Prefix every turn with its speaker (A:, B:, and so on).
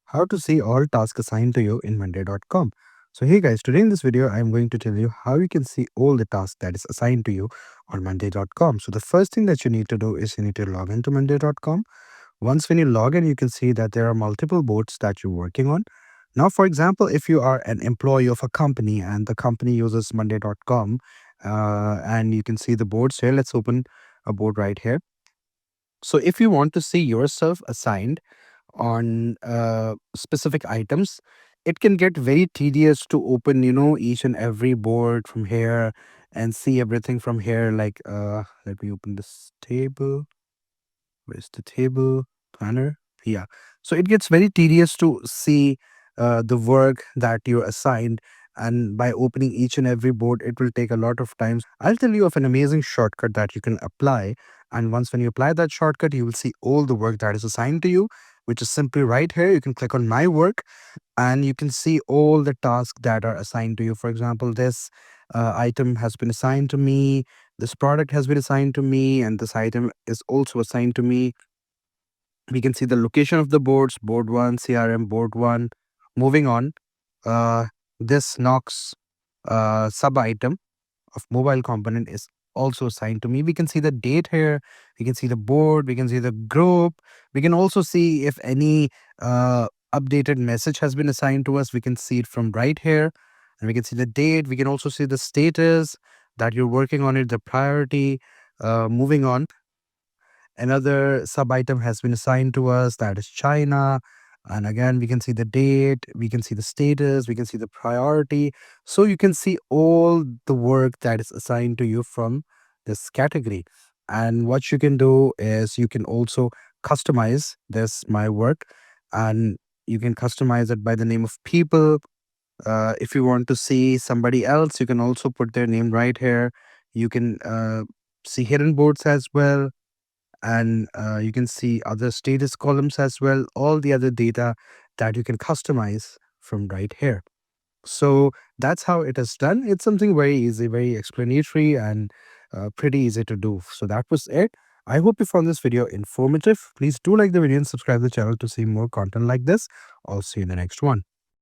A: how to see all tasks assigned to you in Monday.com. So hey guys, today in this video, I'm going to tell you how you can see all the tasks that is assigned to you on Monday.com. So the first thing that you need to do is you need to log into Monday.com. Once when you log in, you can see that there are multiple boards that you're working on. Now, for example, if you are an employee of a company and the company uses Monday.com, and you can see the boards here. Let's open a board right here. So if you want to see yourself assigned on specific items, it can get very tedious to open, each and every board from here and see everything from here. Like, let me open this table. Where's the table planner? Yeah. So it gets very tedious to see the work that you're assigned. And by opening each and every board, it will take a lot of time. I'll tell you of an amazing shortcut that you can apply. And once when you apply that shortcut, you will see all the work that is assigned to you, which is simply right here. You can click on my work and you can see all the tasks that are assigned to you. For example, this item has been assigned to me, this product has been assigned to me, and this item is also assigned to me. We can see the location of the boards, board 1, CRM, board 1. Moving on, uh, this Knox sub item of mobile component is also assigned to me. We can see the date here, we can see the board, we can see the group, we can also see if any updated message has been assigned to us. We can see it from right here, and we can see the date. We can also see the status that you're working on it, the priority. Moving on, another sub item has been assigned to us, that is China. And again, we can see the date, we can see the status, we can see the priority. So you can see all the work that is assigned to you from this category. And what you can do is you can also customize this my work, and you can customize it by the name of people. If you want to see somebody else, you can also put their name right here. You can see hidden boards as well, and you can see other status columns as well, all the other data that you can customize from right here. So that's how it is done. It's something very easy, very explanatory, and pretty easy to do. So that was it. I hope you found this video informative. Please do like the video and subscribe to the channel to see more content like this. I'll see you in the next one.